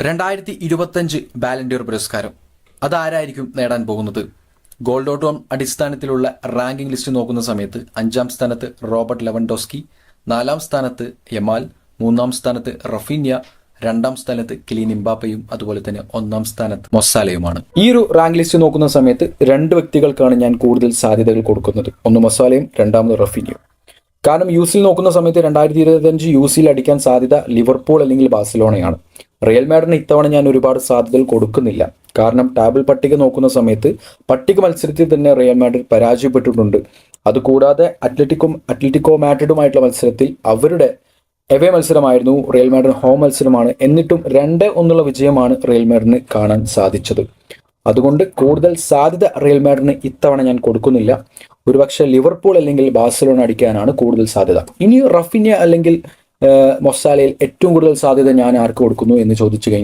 2025 Ballon d'Or പുരസ്കാരം അതാരായിരിക്കും നേടാൻ പോകുന്നത്? ഗോൾ.com അടിസ്ഥാനത്തിലുള്ള റാങ്കിംഗ് ലിസ്റ്റ് നോക്കുന്ന സമയത്ത് 5-ാം സ്ഥാനത്ത് റോബർട്ട് ലെവൻഡോസ്കി, 4-ാം സ്ഥാനത്ത് യമാൽ, 3-ാം സ്ഥാനത്ത് റഫീന്യ, 2-ാം സ്ഥാനത്ത് കിലിയൻ എംബാപ്പയും അതുപോലെ തന്നെ 1-ാം സ്ഥാനത്ത് മൊസാലയുമാണ്. ഈ ഒരു റാങ്ക് ലിസ്റ്റ് നോക്കുന്ന സമയത്ത് രണ്ട് വ്യക്തികൾക്കാണ് ഞാൻ കൂടുതൽ സാധ്യതകൾ കൊടുക്കുന്നത്. ഒന്ന് മൊസാലയും, രണ്ടാമത് റഫീന്യയും. കാരണം യുസിൽ നോക്കുന്ന സമയത്ത് 2025 യുസിൽ അടിക്കാൻ സാധ്യത ലിവർപൂൾ അല്ലെങ്കിൽ ബാഴ്സലോണയാണ്. റിയൽ മാഡ്രിഡിന് ഇത്തവണ ഞാൻ ഒരുപാട് സാധ്യതകൾ കൊടുക്കുന്നില്ല. കാരണം ടേബിൾ പട്ടിക നോക്കുന്ന സമയത്ത് പട്ടിക മത്സരത്തിൽ തന്നെ റിയൽ മാഡ്രിഡ് പരാജയപ്പെട്ടിട്ടുണ്ട്. അതുകൂടാതെ അത്ലറ്റിക്കോ മാഡ്രിഡുമായിട്ടുള്ള മത്സരത്തിൽ അവരുടെ എവേ മത്സരമായിരുന്നു, റിയൽ മാഡ്രിഡ് ഹോം മത്സരമാണ്. എന്നിട്ടും 2-1 വിജയമാണ് റിയൽ മാഡ്രിഡിന് കാണാൻ സാധിച്ചത്. അതുകൊണ്ട് കൂടുതൽ സാധ്യത റിയൽ മാഡ്രിഡിന് ഇത്തവണ ഞാൻ കൊടുക്കുന്നില്ല. ഒരുപക്ഷെ ലിവർപൂൾ അല്ലെങ്കിൽ ബാഴ്സലോണ അടിക്കാനാണ് കൂടുതൽ സാധ്യത. ഇനി റഫീന്യ അല്ലെങ്കിൽ മൊസാലയിൽ ഏറ്റവും കൂടുതൽ സാധ്യത ഞാൻ ആർക്ക് കൊടുക്കുന്നു എന്ന് ചോദിച്ചു കഴിഞ്ഞാൽ